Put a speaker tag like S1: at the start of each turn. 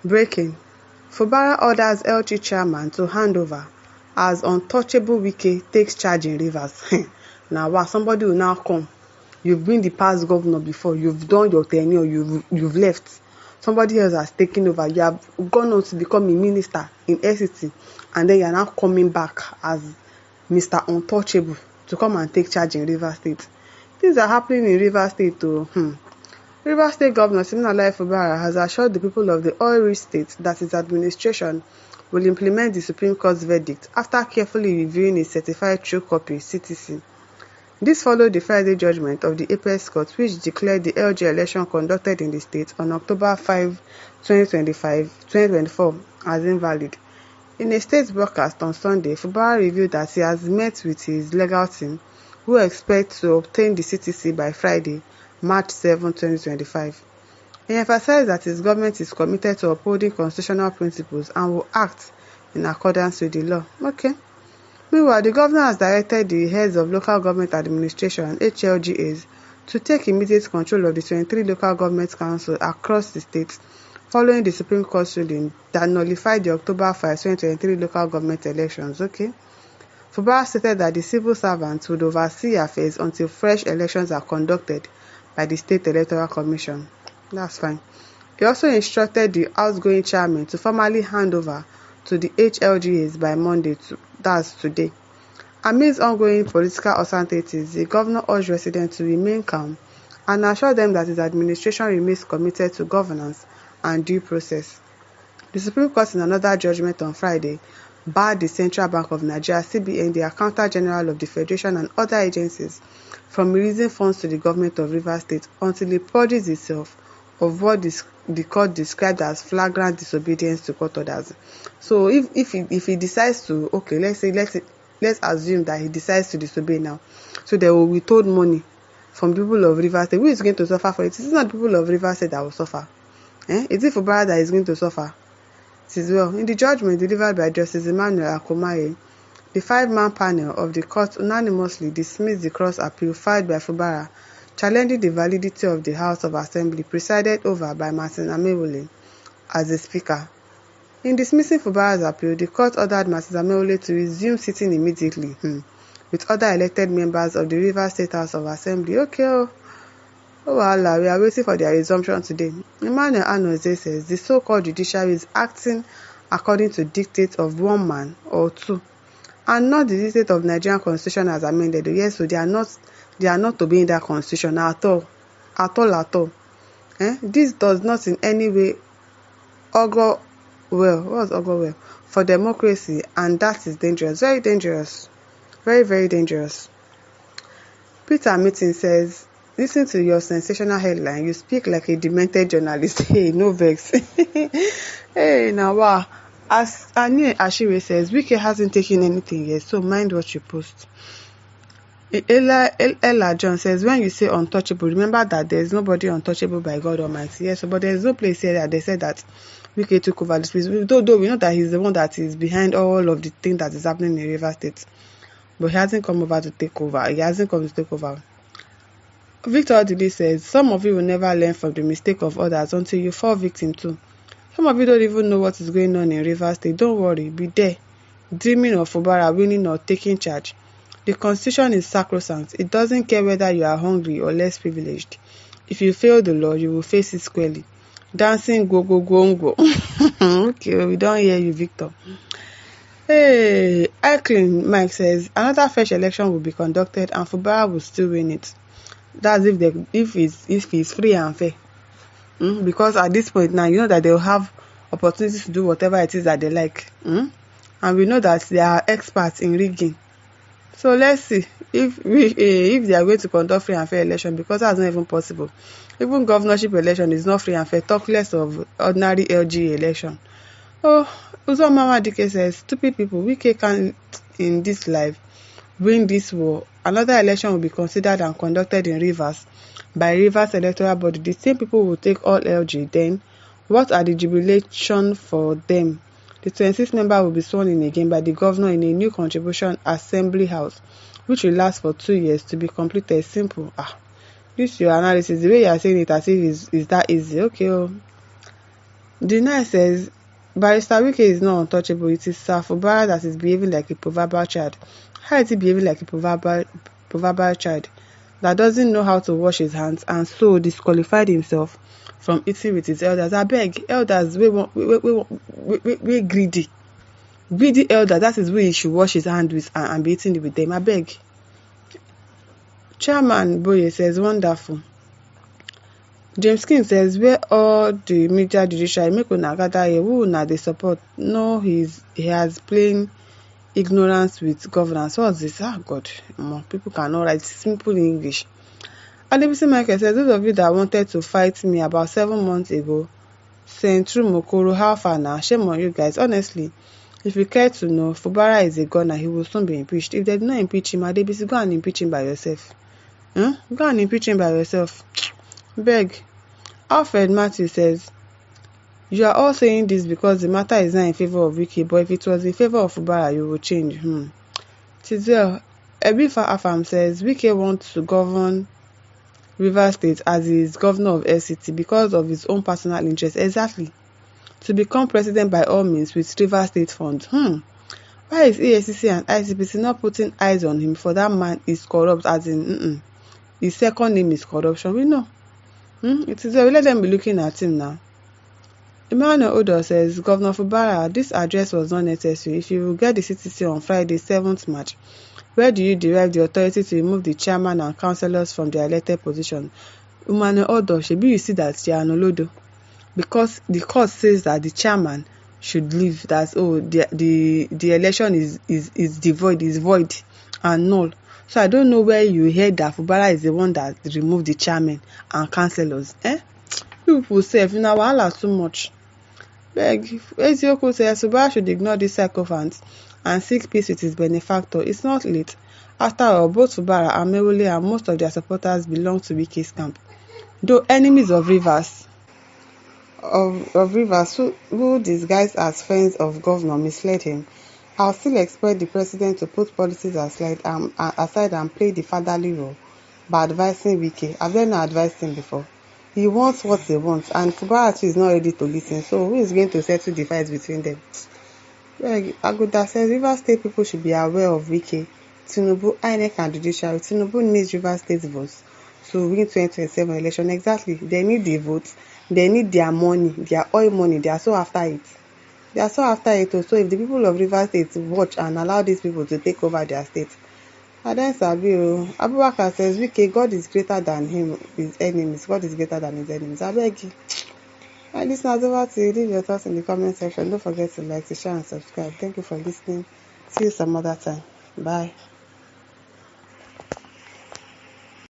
S1: Breaking. Fubara orders LG chairman to hand over as Untouchable Wike takes charge in Rivers. Now, wow, somebody will now come. You've been the past governor before. You've done your tenure. You've left. Somebody else has taken over. You have gone on to become a minister in FCT, and then you are now coming back as Mr. Untouchable to come and take charge in Rivers State. Things are happening in Rivers State too. Rivers State Governor Siminalayi Fubara has assured the people of the oil-rich state that his administration will implement the Supreme Court's verdict after carefully reviewing a certified true copy (CTC). This followed the Friday judgment of the Apex Court, which declared the LG election conducted in the state on October 5, 2024 as invalid. In a state broadcast on Sunday, Fubara revealed that he has met with his legal team, who expect to obtain the CTC by Friday, March 7, 2025. He emphasized that his government is committed to upholding constitutional principles and will act in accordance with the law. Okay. Meanwhile, the governor has directed the heads of local government administration (HLGAs) to take immediate control of the 23 local government councils across the state, following the Supreme Court's ruling that nullified the October 5, 2023 local government elections. Okay. Fubara stated that the civil servants would oversee affairs until fresh elections are conducted by the State Electoral Commission. That's fine. He also instructed the outgoing chairman to formally hand over to the HLGAs by Monday, that's today. Amidst ongoing political uncertainties, the governor urged residents to remain calm and assured them that his administration remains committed to governance and due process. The Supreme Court, in another judgment on Friday, barred the Central Bank of Nigeria (CBN), the Accountant General of the Federation, and other agencies from releasing funds to the government of Rivers State until it purges itself of what the court described as flagrant disobedience to court orders. So if he decides to, okay, let's assume that he decides to disobey now, so they will withhold money from people of Rivers State. Who is going to suffer for it? It is not people of Rivers State that will suffer. Is it Fubara that is going to suffer? It is well. In the judgment delivered by Justice Emmanuel Akomaye, the 5-man panel of the court unanimously dismissed the cross appeal filed by Fubara, challenging the validity of the House of Assembly presided over by Martin Amewole as the Speaker. In dismissing Fubara's appeal, the court ordered Martin Amewole to resume sitting immediately with other elected members of the Rivers State House of Assembly. Okay, Allah, we are waiting for their resumption today. Emmanuel Anoze says the so-called judiciary is acting according to dictates of one man or two, and not the dictate of Nigerian Constitution as amended. Yes, so they are not obeying that Constitution at all. This does not in any way augur well for democracy, and that is dangerous, very dangerous, very, very dangerous. Peter Meeting says, listen to your sensational headline. You speak like a demented journalist. Hey, no vex. Hey, now wow. As Ani Ashire says, Wike hasn't taken anything yet, so mind what you post. Ella John says, when you say untouchable, remember that there is nobody untouchable by God Almighty. Yes, but there is no place here that they said that Wike took over this place. Though we know that he's the one that is behind all of the things that is happening in Rivers State. But he hasn't come over to take over. He hasn't come to take over. Victor Odili says, some of you will never learn from the mistake of others until you fall victim too. Some of you don't even know what is going on in Rivers State. Don't worry, be there, dreaming of Fubara winning or taking charge. The Constitution is sacrosanct. It doesn't care whether you are hungry or less privileged. If you fail the law, you will face it squarely. Dancing go. Okay, we don't hear you, Victor. Hey, Icklin Mike says, another fresh election will be conducted and Fubara will still win it. That's if it's free and fair. Because at this point now, you know that they'll have opportunities to do whatever it is that they like. And we know that they are experts in rigging. So let's see if they are going to conduct free and fair election, because that's not even possible. Even governorship election is not free and fair, talk less of ordinary LG election. Oh, Uzoma Dike says, stupid people, Wike can in this life win this war. Another election will be considered and conducted in Rivers by Rivers Electoral Body. The same people will take all LG. Then, what are the jubilation for them? The 26th member will be sworn in again by the governor in a new contribution assembly house, which will last for 2 years to be completed. Simple. This your analysis. The way you are saying it as if is that easy. Okay. The Nine says, Barrister Wike is not untouchable. It is Sir Fubara that is behaving like a proverbial child. How is he behaving like a proverbial child that doesn't know how to wash his hands and so disqualified himself from eating with his elders? I beg, elders, we greedy. Greedy elder, that is where he should wash his hand with and be eating with them. I beg. Chairman Boye says, wonderful. James King says, where all the media judiciary make una gather here, who una dey support? No, he has plain ignorance with governance. What's this? Ah, God, people cannot write simple English. Adebisi Michael says, those of you that wanted to fight me about 7 months ago, sent through Mokoro, how far now? Shame on you guys. Honestly, if you care to know, Fubara is a gunner. He will soon be impeached. If they do not impeach him, Adebisi, go and impeach him by yourself. Go and impeach him by yourself. Beg. Alfred Matthew says, you are all saying this because the matter is not in favor of Wike, but if it was in favor of Fubara, you will change. Tizel Ebifa Afam says, Wike wants to govern Rivers State as he is governor of FCT because of his own personal interest. Exactly. To become president by all means with Rivers State funds. Why is EFCC and ICPC not putting eyes on him? For that man is corrupt, as in, his second name is corruption. We know. It is we let them be looking at him now. Emmanuel Odo says, Governor Fubara, this address was not necessary. If you will get the CTC on Friday, 7th March, where do you derive the authority to remove the chairman and councillors from their elected position? Emmanuel Odo, maybe you see that they are Nolodo. Because the court says that the chairman should leave, that the election is devoid, is void and null. So I don't know where you heard that Fubara is the one that removed the chairman and councillors. People say, if now wahala too much. Beg, Ezioku says Fubara should ignore this sycophant and seek peace with his benefactor. It's not late. After all, both Fubara and Mewule and most of their supporters belong to Wike's camp. Though enemies of Rivers, who disguised as friends of governor misled him, I'll still expect the president to put policies aside and play the fatherly role by advising Wike. I've not advised him before. He wants what he wants, and Fubara is not ready to listen. So who is going to settle the fight between them? Aguda says Rivers State people should be aware of Wike, Tinubu, INEC and judiciary. Tinubu needs Rivers State votes to win 2027 election. Exactly. They need the votes. They need their money, their oil money. They are so after it. So if the people of Rivers State watch and allow these people to take over their state, then Sabiru Abubakar says Wike, God is greater than his enemies. God is greater than his enemies. I beg you. And listeners, over to you. Leave your thoughts in the comment section. Don't forget to like, to share and subscribe. Thank you for listening. See you some other time. Bye.